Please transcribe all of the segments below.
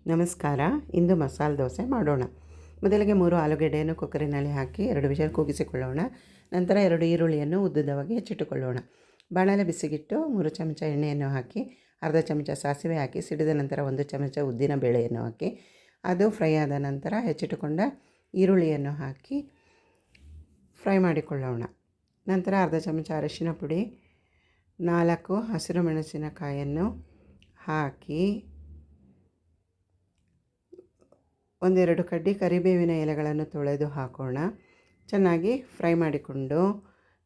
ನಮಸ್ಕಾರ. ಇಂದು ಮಸಾಲೆ ದೋಸೆ ಮಾಡೋಣ. ಮೊದಲಿಗೆ 3 ಆಲೂಗೆಡ್ಡೆಯನ್ನು ಕುಕ್ಕರಿನಲ್ಲಿ ಹಾಕಿ 2 ವಿಷಲ್ ಕೂಗಿಸಿಕೊಳ್ಳೋಣ. ನಂತರ 2 ಈರುಳ್ಳಿಯನ್ನು ಉದ್ದುದ್ದವಾಗಿ ಹೆಚ್ಚಿಟ್ಟುಕೊಳ್ಳೋಣ. ಬಾಣಲೆ ಬಿಸಿಗಿಟ್ಟು 3 ಚಮಚ ಎಣ್ಣೆಯನ್ನು ಹಾಕಿ ಅರ್ಧ ಚಮಚ ಸಾಸಿವೆ ಹಾಕಿ ಸಿಡಿದ ನಂತರ 1 ಚಮಚ ಉದ್ದಿನ ಬೇಳೆಯನ್ನು ಹಾಕಿ ಅದು ಫ್ರೈ ಆದ ನಂತರ ಹೆಚ್ಚಿಟ್ಟುಕೊಂಡ ಈರುಳ್ಳಿಯನ್ನು ಹಾಕಿ ಫ್ರೈ ಮಾಡಿಕೊಳ್ಳೋಣ. ನಂತರ ಅರ್ಧ ಚಮಚ ಅರಿಶಿನ ಪುಡಿ, 4 ಹಸಿರು ಮೆಣಸಿನಕಾಯನ್ನು ಹಾಕಿ ಒಂದೆರಡು ಕಡ್ಡಿ ಕರಿಬೇವಿನ ಎಲೆಗಳನ್ನು ತೊಳೆದು ಹಾಕೋಣ. ಚೆನ್ನಾಗಿ ಫ್ರೈ ಮಾಡಿಕೊಂಡು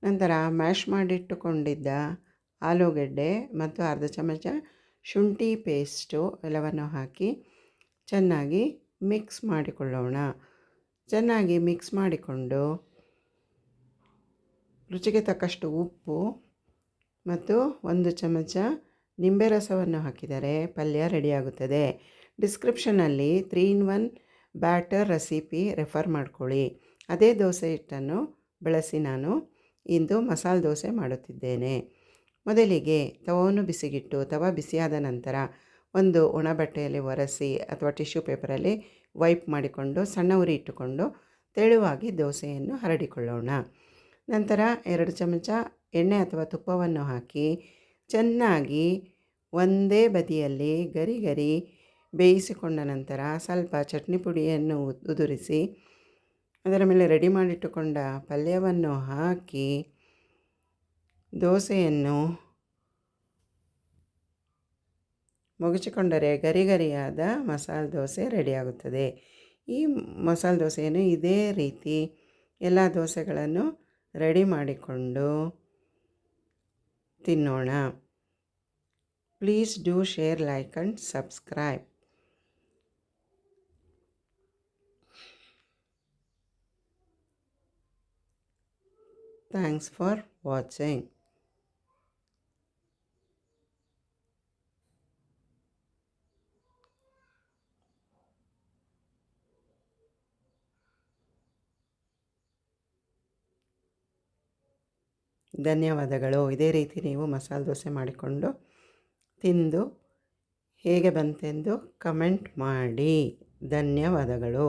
ನಂತರ ಮ್ಯಾಶ್ ಮಾಡಿಟ್ಟುಕೊಂಡಿದ್ದ ಆಲೂಗೆಡ್ಡೆ ಮತ್ತು ಅರ್ಧ ಚಮಚ ಶುಂಠಿ ಪೇಸ್ಟು ಎಲ್ಲವನ್ನು ಹಾಕಿ ಚೆನ್ನಾಗಿ ಮಿಕ್ಸ್ ಮಾಡಿಕೊಳ್ಳೋಣ. ಚೆನ್ನಾಗಿ ಮಿಕ್ಸ್ ಮಾಡಿಕೊಂಡು ರುಚಿಗೆ ತಕ್ಕಷ್ಟು ಉಪ್ಪು ಮತ್ತು 1 ಚಮಚ ನಿಂಬೆ ರಸವನ್ನು ಹಾಕಿದರೆ ಪಲ್ಯ ರೆಡಿಯಾಗುತ್ತದೆ. ಡಿಸ್ಕ್ರಿಪ್ಷನಲ್ಲಿ 3-in-1 ಬ್ಯಾಟರ್ ರೆಸಿಪಿ ರೆಫರ್ ಮಾಡ್ಕೊಳ್ಳಿ. ಅದೇ ದೋಸೆ ಹಿಟ್ಟನ್ನು ಬಳಸಿ ನಾನು ಇಂದು ಮಸಾಲೆ ದೋಸೆ ಮಾಡುತ್ತಿದ್ದೇನೆ. ಮೊದಲಿಗೆ ತವವನ್ನು ಬಿಸಿಗಿಟ್ಟು ತವ ಬಿಸಿಯಾದ ನಂತರ ಒಂದು ಒಣ ಬಟ್ಟೆಯಲ್ಲಿ ಒರೆಸಿ ಅಥವಾ ಟಿಶ್ಯೂ ಪೇಪರಲ್ಲಿ ವೈಪ್ ಮಾಡಿಕೊಂಡು ಸಣ್ಣ ಉರಿ ಇಟ್ಟುಕೊಂಡು ತೆಳುವಾಗಿ ದೋಸೆಯನ್ನು ಹರಡಿಕೊಳ್ಳೋಣ. ನಂತರ 2 ಚಮಚ ಎಣ್ಣೆ ಅಥವಾ ತುಪ್ಪವನ್ನು ಹಾಕಿ ಚೆನ್ನಾಗಿ ಒಂದೇ ಬದಿಯಲ್ಲಿ ಗರಿ ಗರಿ ಬೇಯಿಸಿಕೊಂಡ ನಂತರ ಸ್ವಲ್ಪ ಚಟ್ನಿ ಪುಡಿಯನ್ನು ಉದುರಿಸಿ ಅದರ ಮೇಲೆ ರೆಡಿ ಮಾಡಿಟ್ಟುಕೊಂಡ ಪಲ್ಯವನ್ನು ಹಾಕಿ ದೋಸೆಯನ್ನು ಮುಗಿಸಿಕೊಂಡರೆ ಗರಿ ಗರಿಯಾದ ಮಸಾಲೆ ದೋಸೆ ರೆಡಿಯಾಗುತ್ತದೆ. ಈ ಮಸಾಲೆ ದೋಸೆಯನ್ನು ಇದೇ ರೀತಿ ಎಲ್ಲ ದೋಸೆಗಳನ್ನು ರೆಡಿ ಮಾಡಿಕೊಂಡು ತಿನ್ನೋಣ. Please do share, like and subscribe. Thanks for watching. ಧನ್ಯವಾದಗಳು. ಇದೇ ರೀತಿ ನೀವು ಮಸಾಲೆ ದೋಸೆ ಮಾಡಿಕೊಂಡು ತಿಂದು ಹೇಗೆ ಬಂತೆಂದು ಕಮೆಂಟ್ ಮಾಡಿ. ಧನ್ಯವಾದಗಳು.